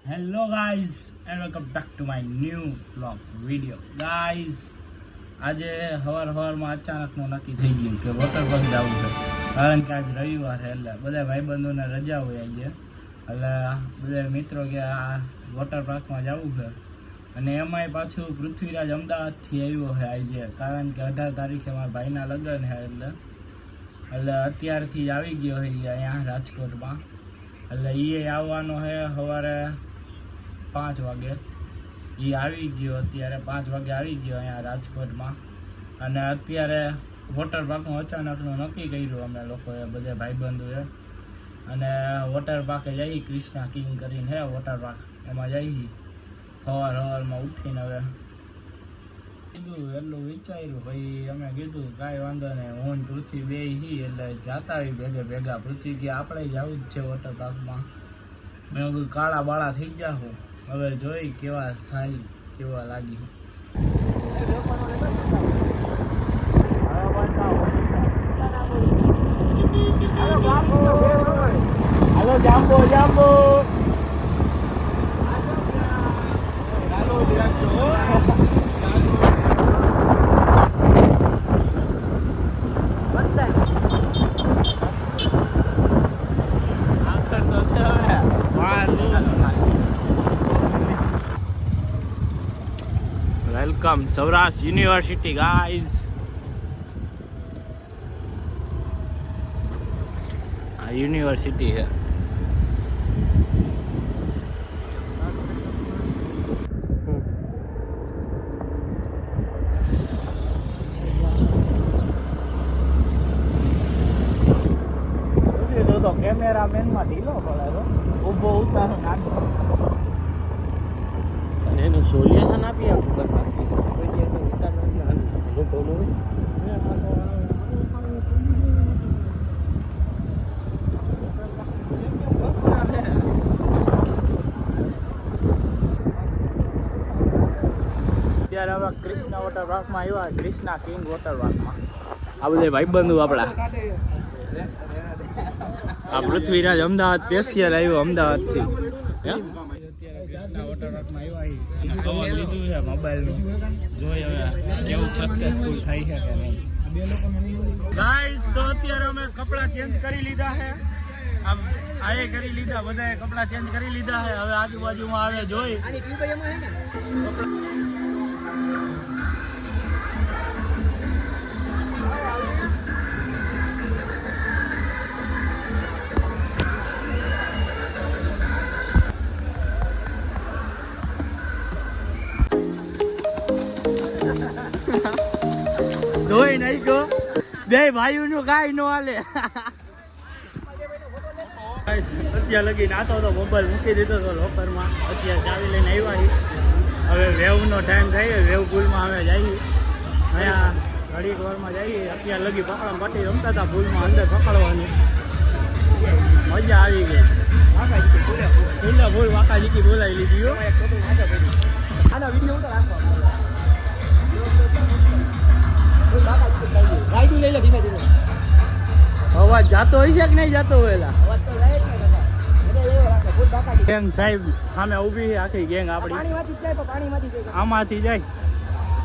Hello guys and welcome back to my new blog video guys. આજે સવારમાં અચાનકનું નક્કી થઈ ગયું કે વોટર પાર્ક જવું છે, કારણ કે આજ રવિવાર છે એટલે બધા ભાઈબંધોને રજા હોય આજે, એટલે બધા મિત્રો કે આ વોટર પાર્કમાં જવું છે. અને એમાંય પાછું પૃથ્વીરાજ અમદાવાદથી આવ્યો છે આજે, કારણ કે 18 તારીખે મારા ભાઈના લગ્ન છે એટલે અત્યારથી આવી ગયો છે અહીંયા રાજકોટમાં. એટલે એ આવવાનો છે સવારે 5 વાગે. એ આવી ગયો, અત્યારે 5 વાગે આવી ગયો અહીંયા રાજકોટમાં. અને અત્યારે વોટર પાર્કનું અચાનકનું નક્કી કર્યું અમે લોકોએ, બધા ભાઈબંધોએ. અને વોટર પાર્કે જઈ, ક્રિષ્ના કિંગ કરીને હે વોટર પાર્ક, એમાં જઈ સવારમાં ઉઠીને હવે કીધું એટલું વિચાર્યું ભાઈ, અમે કીધું કાંઈ વાંધો નહીં, હું પૃથ્વી બે હી એટલે જાતા આવી ભેગા. પૃથ્વી કે આપણે જવું જ છે વોટર પાર્કમાં. મેં કીધું કાળા બાળા થઈ જાઉં, હવે જોઈ કેવા થાય, કેવા લાગી. હાલો જાંબો જાંબો વેલકમ સૌરાષ્ટ્ર યુનિવર્સિટી ગાઈઝ. આ યુનિવર્સિટી છે. તો કેમેરામેન માં ઢીલો પડે તો ઊભો ઉતારો નાખો અને એનું સોલ્યુશન આપી આપું. અત્યારે હવે ક્રિષ્ના વોટર પાર્કમાં આવ્યા, ક્રિષ્ના કિંગ વોટર પાર્કમાં. આ બધા ભાઈબંધુ આપણા. આ પૃથ્વીરાજ અમદાવાદ સ્પેશિયલ આવ્યો અમદાવાદથી. અત્યારે ક્રિષ્ના વોટર પાર્કમાં આવ્યા અને કવર લીધું છે મોબાઈલનું. જોઈ હવે કેવું સક્સેસફુલ થાય છે કે નહીં. ગાઈઝ તો અત્યારે અમે કપડાં ચેન્જ કરી લીધા છે. આમ આએ કરી લીધા, બધાએ કપડાં ચેન્જ કરી લીધા છે. હવે આજુબાજુમાં આવે જોઈ જોઈ નહીં ગયો બે ભાઈઓ નું કાંઈ ન હાલે. અત્યારે લગી નાતો તો મોબાઈલ મૂકી દીધો હતો લોકરમાં. અત્યારે ચાવી લઈને આવ્યા. હવે વેવનો ટાઈમ થાય, વેવ પુલમાં અમે જઈએ. અહીંયા ઘડીક વારમાં જઈએ. અત્યારે લગી પકડમ પટ્ટી રમતા હતા પુલમાં, અંદર પકડવાની મજા આવી ગઈ. ફૂલે ફૂલ વાંકાજીકી બોલાવી લીધી. આનો વિડીયો ઉતાર રાખો. અવાજ જાતો હોય છે કે નહીં જાતો હોય? ગેંગ સાહેબ સામે ઊભી છે, આખી ગેંગ આપણી આમાંથી જાય,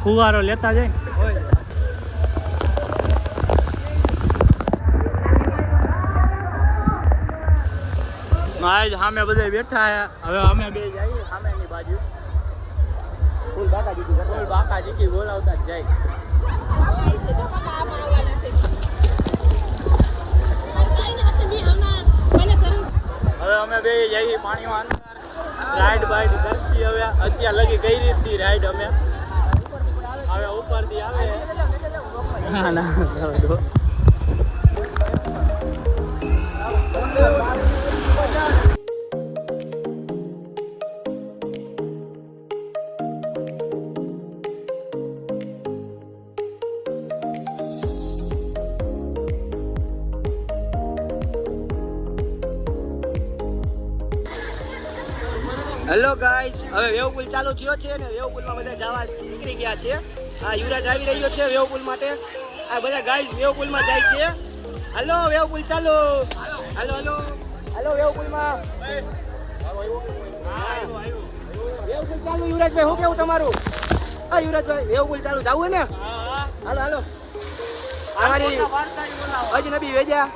ફુવારો લેતા જાય. સામે બધા બેઠા છે. હવે અમે બે જઈએ સામેની બાજુ. ફૂલ બાકાજીકી બોલાવતા જ જાય. હવે અમે બે જઈએ પાણીમાં અંદર. રાઈડ બાઈડ કરતી હવે અત્યારે લગી કઈ રીતની રાઈડ અમે હવે ઉપરથી આવે. ના ના હેલો ગાઈસ, હવે વેવપુલ ચાલુ થયો છે ને વેવપુલમાં બધા જવા નીકળી ગયા છે. આ યુવરાજ આવી રહ્યો છે વેવપુલ માટે. આ બધા ગાઈસ વેવપુલમાં જાય છે. હેલો વેવપુલ ચાલુ. હેલો હેલો હેલો વેવપુલમાં ચાલુ યુવરાજભાઈ, હું કેવું તમારું? હા યુવરાજભાઈ, એવું બોલ ચાલુ જાવું ને? હાલો હાલો. અમારી અજનબી વેજા.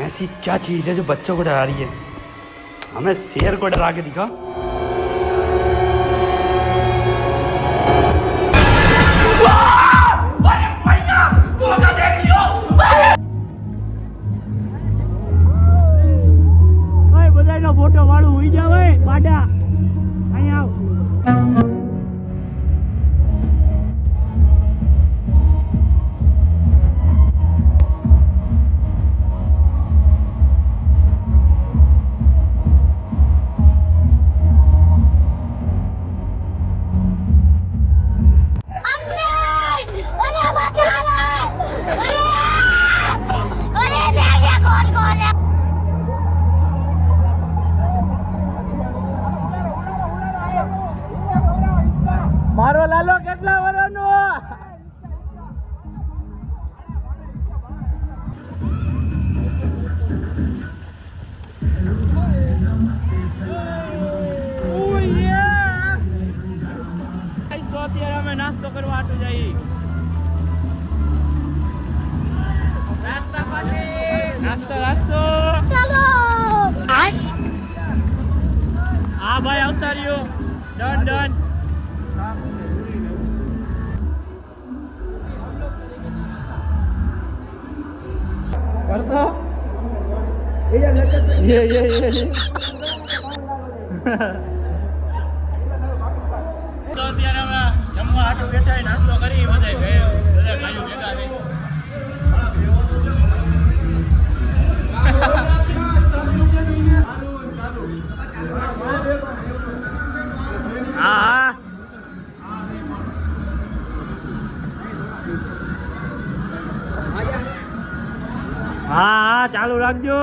ऐसी क्या चीज़ है जो बच्चों को डरा रही है? हमें शेर को डरा के दिखा। ફોટો વાળું હોઈ જાવ બાડા અહીંયા આવ. મારો લાલો કેટલા વર્ષનો? અત્યારે અમે નાસ્તો કરવા આટું જઈએ. નાસ્તો હા ભાઈ આવતા રહ્યો. ડન કરતો ये તો અત્યારે અમે જમવા આટું બેઠા નાસ્તો કરી બધા ભાઈઓ ભેગા થઈ. હા હા ચાલુ રાખજો.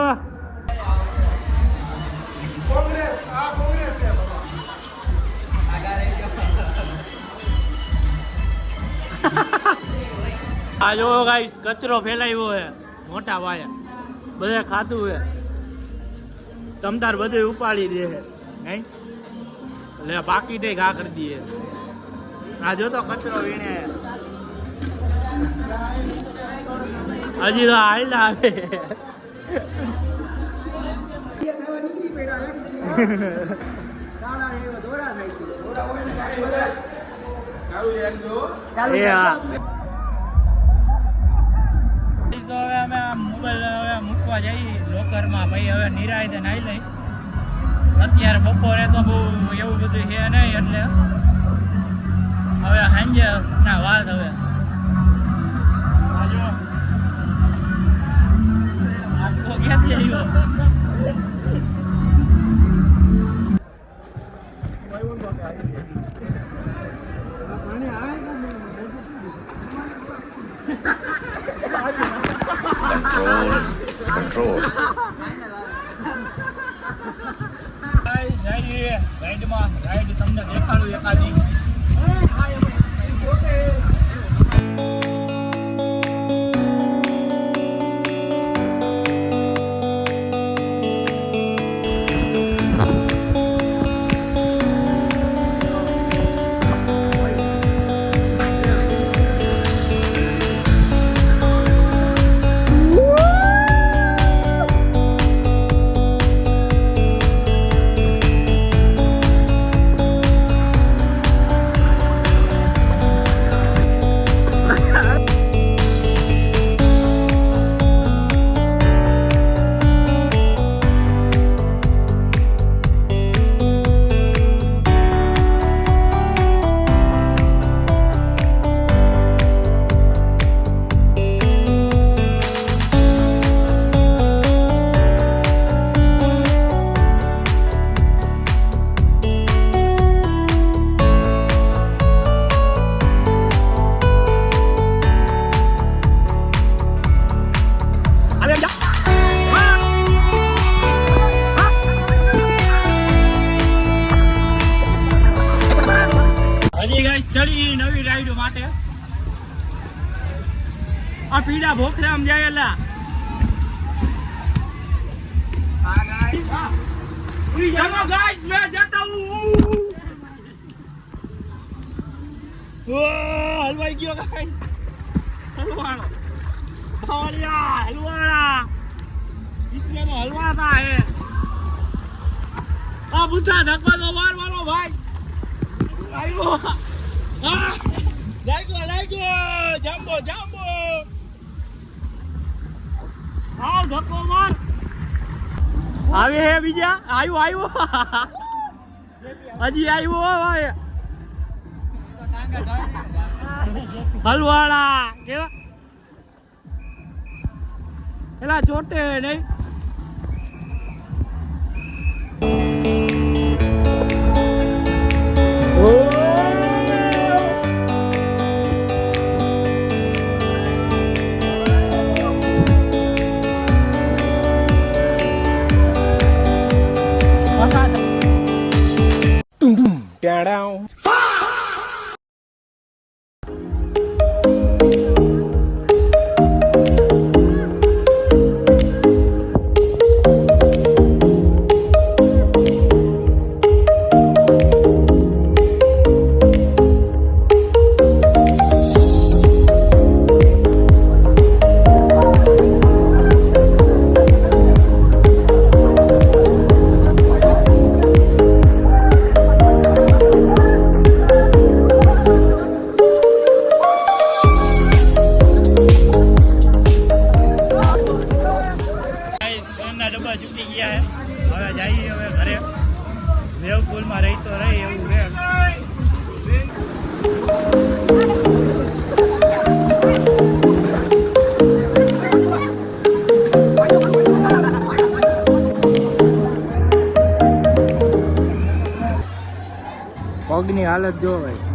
આ જો ગાઈસ કચરો ફેલાવ્યો હે મોટા પાયે, બધે ખાતું હે. તમતાર બધું ઉપાડી દે હે નહીં એટલે બાકી તે ઘા કરી દઈએ. આ જો તો કચરો વીણે હજી તો હાઈલા આવે. તો હવે અમે મોબાઈલ હવે મૂકવા જઈએ લોકરમાં. ભાઈ હવે નિરાયતે નાઈ લઈ. અત્યારે બપોરે તો બહુ એવું બધું છે નહીં એટલે હવે સાંજે ના વાત હવે આખો ક્યાંથી આવ્યો. રાઈડ તમને દેખાડું એકાદી. ચડી નવી રાઈડ માટે આ પીડા ભોખરામ જાયેલા ચલો ગાઈસ मैं जाता हूं હલવાઈ ગયો ગાઈસ હલવાણો ભાવડિયા હલવાણા इसमें तो हलवाता है आ बुद्धा धक्का तो मार मारो भाई आइयो લાગ્યો જાંબો આવ ધક્કો માર આવે હે બીજા આવ્યો હજી આવ્યો ભાઈ હલવાળા કેવા એલા ચોટે નહીં down. વેવપુલમાં રહી તો રહી એવું છે. પગની હાલત જો ભાઈ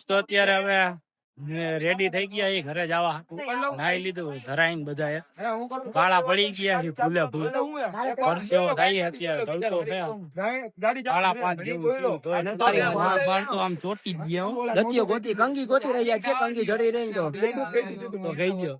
તો અત્યારે હવે રેડી થઈ ગયા એ ઘરે જવા નાઈ લીધું ધરાઈને બધાએ કાળા પડી ગયા ભૂલે ભૂલ પરસેવો થાય અત્યારે તડકો થયો 5:30 જેવું થયું તો આમ ચોટી જ ગયા દતિયો ગોતી કંગી ગોતી રહ્યા છે કંગી જડી રહી તો ગઈ ગયો.